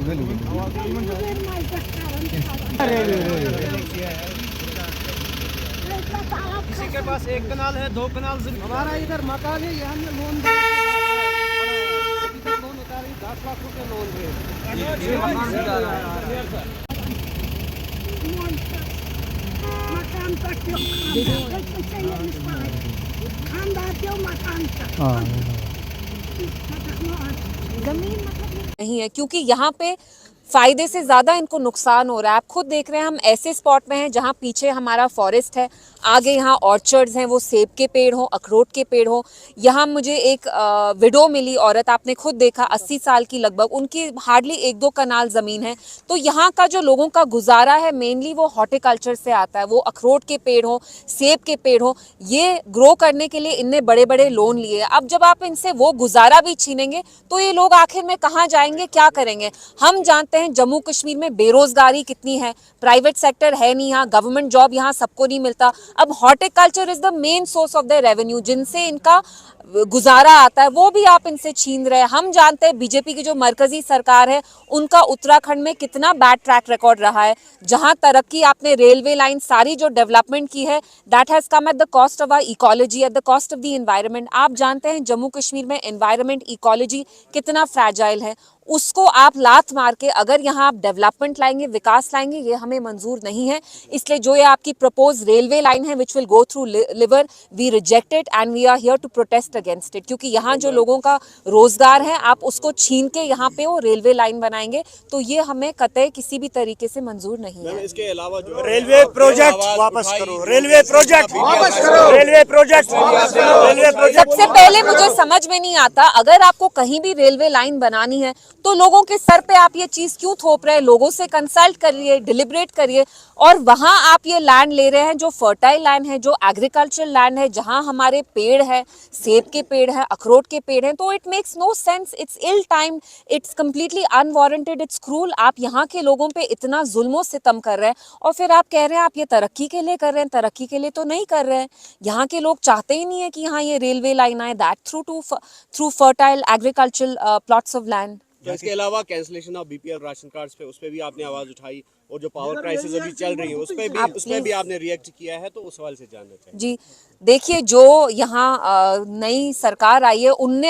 किसी के पास 1 कनाल है, 2 कनाल, हमारा इधर मकान है, यहाँ लोन लोन उतारी 10 लाख रुपए लोन है। नहीं है, क्योंकि यहाँ पे फायदे से ज्यादा इनको नुकसान हो रहा है। आप खुद देख रहे हैं, हम ऐसे स्पॉट में हैं जहाँ पीछे हमारा फॉरेस्ट है, आगे यहाँ ऑर्चर्ड्स हैं, वो सेब के पेड़ हो, अखरोट के पेड़ हो। यहाँ मुझे एक विडो मिली औरत, आपने खुद देखा, 80 साल की लगभग, उनकी हार्डली 1-2 कनाल जमीन है। तो यहाँ का जो लोगों का गुजारा है मेनली वो हॉर्टिकल्चर से आता है। वो अखरोट के पेड़ हो, सेब के पेड़ हो, ये ग्रो करने के लिए इनने बड़े बड़े लोन लिए। अब जब आप इनसे वो गुजारा भी छीनेंगे तो ये लोग आखिर में कहाँ जाएंगे, क्या करेंगे? हम जानते हैं जम्मू कश्मीर में बेरोजगारी कितनी है, प्राइवेट सेक्टर है नहीं यहाँ, गवर्नमेंट जॉब यहाँ सबको नहीं मिलता। अब horticulture is the main source of the revenue, जिनसे इनका गुजारा आता है, वो भी आप इनसे छीन रहे हैं। हम जानते हैं बीजेपी की जो मरकजी सरकार है उनका उत्तराखंड में कितना बैड ट्रैक रिकॉर्ड रहा है। जहां तरक्की आपने रेलवे लाइन सारी जो डेवलपमेंट की है, that has come at the cost of our ecology, at the cost of the environment. आप जानते हैं जम्मू कश्मीर में एनवायरनमेंट, इकोलॉजी कितना फ्रैजाइल है। उसको आप लात मार के अगर यहाँ आप डेवलपमेंट लाएंगे, विकास लाएंगे, ये हमें मंजूर नहीं है। इसलिए जो ये आपकी प्रपोज रेलवे लाइन है which will go through liver, we reject it and we are here to protest against it. क्योंकि यहाँ जो लोगों का रोजगार है आप उसको छीन के यहाँ पे वो रेलवे लाइन बनाएंगे, तो ये हमें कतई किसी भी तरीके से मंजूर नहीं है। इसके अलावा जो रेलवे प्रोजेक्ट वापस करो, रेलवे प्रोजेक्ट वापस करो, रेलवे प्रोजेक्ट, रेलवे प्रोजेक्ट। सबसे पहले मुझे समझ में नहीं आता, अगर आपको कहीं भी रेलवे लाइन बनानी है तो लोगों के सर पे आप ये चीज क्यों थोप रहे हैं? लोगों से कंसल्ट करिए, डिलिब्रेट करिए, और वहां आप ये लैंड ले रहे हैं जो फर्टाइल लैंड है, जो एग्रीकल्चरल लैंड है, जहां हमारे पेड़ है, सेब के पेड़ है, अखरोट के पेड़ है। तो it makes no sense, it's ill time, it's completely unwarranted, it's cruel. आप यहाँ के लोगों पे इतना जुल्म सितम कर रहे हैं और फिर आप कह रहे हैं आप ये तरक्की के लिए कर रहे हैं। तरक्की के लिए तो नहीं कर रहे हैं। यहाँ के लोग चाहते ही नहीं है कि यहाँ ये रेलवे लाइन आए, that through fertile agricultural plots of land. तो इसके अलावा cancellation of BPL ration cards पे, उस पे भी आपने आवाज उठाई, और जो पावर क्राइसिस अभी चल रही है उस पे भी आपने रिएक्ट किया है, तो उस सवाल से जानना चाहिए। जी देखिए, जो यहाँ नई सरकार आई है उनने